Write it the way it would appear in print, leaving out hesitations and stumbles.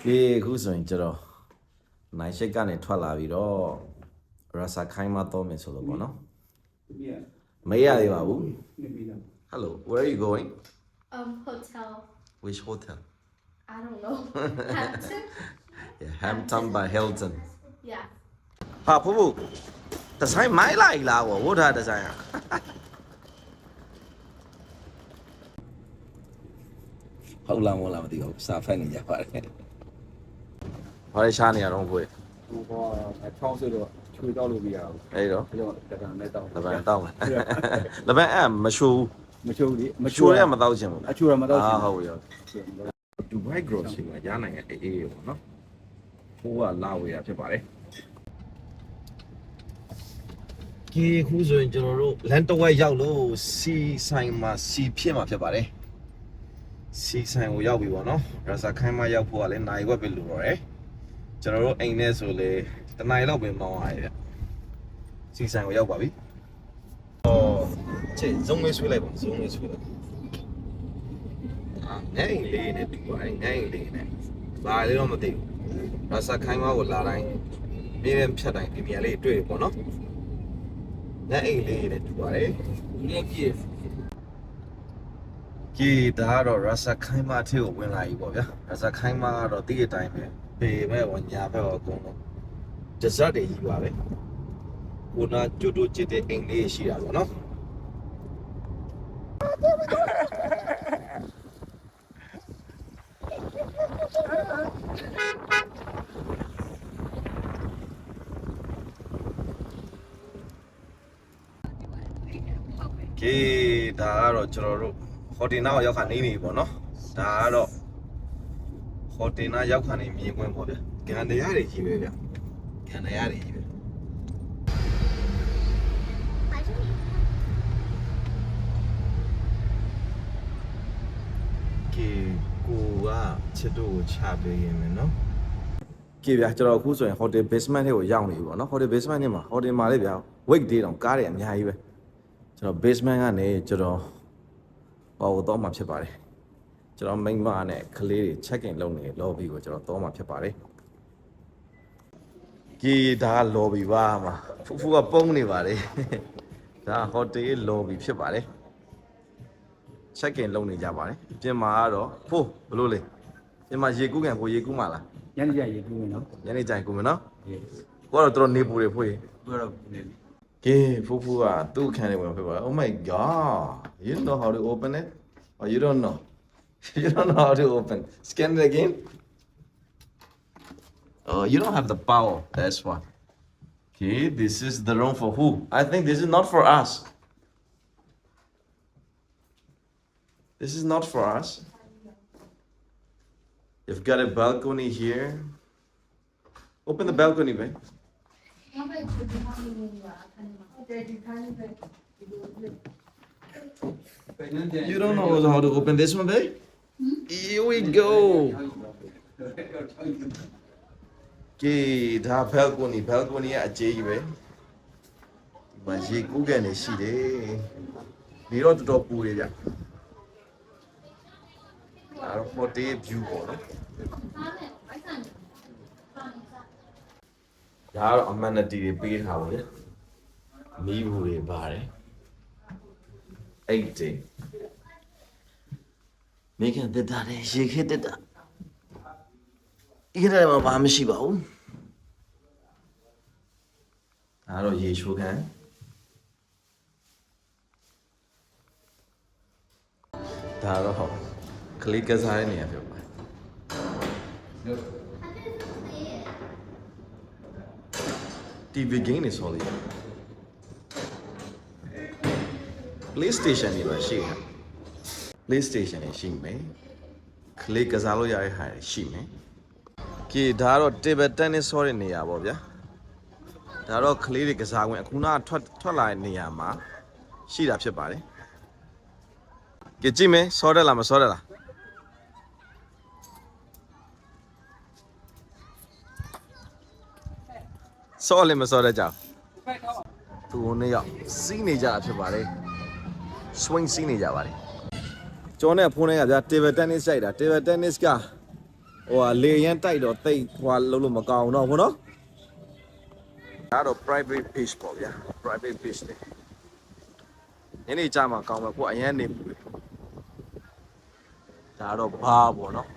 ဒီခုဆိုရင်ကျတော့နိုင်ရှိတ်ကနေထွက်လာပြီးတော့ရစာခိုင်းမတော့မယ်ဆိုလို့ပေါ့နော်မရသေးပါဘူး Hello where are you going Hotel. Which hotel I don't know. Hampton? Yeah Hampton by Hilton Yeah. ဟာဖူဖူဒီဇိုင်းမိုင်းလိုက်လားဝတ်ထားဒီဇိုင်းอ่ะဟုတ်လားမဟုတ်လားမသိဘူးစာဖတ်နေကြပါတယ်ဘာလဲရှားနေရတော့ကိုယ် ဟိုချောင်းစစ်တော့ချွေတော့လို့မရဘူး အဲ့တော့ အဲ့တော့တက္ကသိုလ်နဲ့တောင်း လပန်တောင်းမယ်လပန်အဲ့မချိုး မချိုးလေ မချိုးရမတော့ချင်ဘူး အချိုးရမတော့ ဟုတ်ပြီဒူဘိုင်ဂရိုစီမှာရနိုင်တဲ့အေးအေးပေါ့နော်ဟိုကလာဝေးရဖြစ်ပါတယ်ဒီခုဆိုရင်ကျွန်တော်တို့လန်တဝက်ရောက်လို့စီဆိုင်မှာစီဖြစ်မှာဖြစ်ပါတယ်စီဆိုင်ကိုရောက်ပြီပေါ့နော်ရစာခိုင်းမှရောက်ဖို့ကလည်းနိုင်ဝက်ပဲလို့တော့တယ်ကျွန်တော်တို့အိမ်ထဲဆိုလေတနိုင်လောက်ပဲမောင်းရတယ်ဗျစီဆိုင်ကိုရောက်ပါပြီချေဇုံးလေးဆွေးလိုက်ပါဇုံးလေးဆွေးလိုက်အဲ့လေးနဲ့တူပါတယ်အဲ့လေးနဲ့ဘာလေးတော့မသိဘူးရစာခိုင်းမှကိုလာတိုင်းပြင်းပြင်းဖြတ်တိုင်းဒီမြန်လေးတွေ့ပေါ့နော်အဲ့အိမ်လေးနဲ့တူပါတယ်ဒီပြည့်ကြီးဒါကတော့ရစာခိုင်းမအထက်ကိုဝင်လာပြီပေါ့ဗျာရစာခိုင်းမကတော့တိတဲ့အတိုင်းပဲပေမဲ့ဝညာဘက်တော့အကုန်လုံးဒဇတ်တွေကြီးပါပဲကိုနာကျွတ်တို့ချစ်တဲ့အိမ်လေးရှိတာပေါ့နော်ကေဒါကတော့ကျွန်တော်တို့ဟိုတယ်နာကိုရောက်ခါနေနေပေါ့နော်ဒါကတော့ဟိုတယ်နာရောက်ခါနေမြင်ကွင်းပေါ့ဗျကန်တရားတွေကြီးပဲဗျကန်တရားတွေကြီးပဲကေကိုကချစ်တို့ကိုချပေးရင်မယ်နော်ကေဗျကျွန်တော်အခုဆိုရင် hotel basement ထဲကိုရောက်နေပြီပေါ့နော် hotel basement ထဲမှာ hotel မှာလေဗျ wait day တောင်ကားတွေအများကြီးပဲကျွန်တော် basement ကနေကျွန်တော်ဟောတော့မှာဖြစ်ပါတယ်ကျွန်တော် main မှာနဲ့ကလေးတွေ check in လုပ်နေ lobby ကိုကျွန်တော်တော့မှာဖြစ်ပါတယ်ဒီဒါ lobby ပါမှာဖူဖူကပုံနေပါတယ်ဒါ hotel lobby ဖြစ်ပါတယ် check in လုပ်နေကြပါတယ်ပြင်မှာကတော့ဖိုးဘလို့လဲပြင်မှာရေကူးကန်ဖိုးရေကူးမှာလား ညနေကျရေကူးမယ်နော် ညနေကျရင်ကူးမယ်နော်ကိုကတော့တော်နေပူတွေဖိုးရေ ပြောတော့နေ Okay, Fufu, two can oh my god, you know how to open it? Or you don't know? You don't know how to open. Scan it again. Oh, you don't have the power, that's why. Okay, this is the room for who? I think this is not for us. This is not for us. You've got a balcony here. Open the balcony, babe. You don't know how to open this one, babe? Here we go. Okay, that balcony အကျေးကြီးပဲဒီမှာရေကူးကန်နေရှိတယ်ဒီတော့တော်တော်ပူနေကြအဲ့တော့ hotel view ပေါ့နော်ဒါကတော့ amenity တွေပေးထားပါလေမီးဘူးတွေပါတယ်အိတ်တွေမိခင်တက်တာလေရေခဲတက်တာဒီထဲမှာဘာမှမရှိပါဘူးဒါတော့ရေချိုးခံဒါတော့ကလစ်ကစားရနေရပြောပါTV game is all here. PlayStation တွေပါရှိတယ် PlayStation တွေရှိမယ် Click ကစားလို့ရတဲ့ဟာတွေရှိမယ်ကဲဒါတော့ table tennis ဆောတဲ့နေရာပေါ့ဗျာဒါတော့ကလေးတွေကစားဝင်အခုနကထွက်လာတဲ့နေရာမှာရှိတာဖြစ်ပါတယ်ကဲကြည့်မယ်ဆောတယ်လားမဆောတယ်လားဆောလည်းမဆောတဲ့ကြောင်သူနှစ်ယောက်စီးနေကြတာဖြစ်ပါတယ် swing စီးနေကြပါတယ်ကျော်နဲ့ဖုန်းနဲ့ကဗျာ table tennis ကြိုက်တာ table tennis က ဟိုကလေရန်တိုက်တော့တိတ်ဟိုလုံးလို့မကောင်းတော့ဘူးနော်ဒါတော့ private page ပေါ့ဗျာ private page လေညနေကြမှာကောင်းမှာကိုအရန်နေဘူးဒါတော့ဘာပေါ့နော်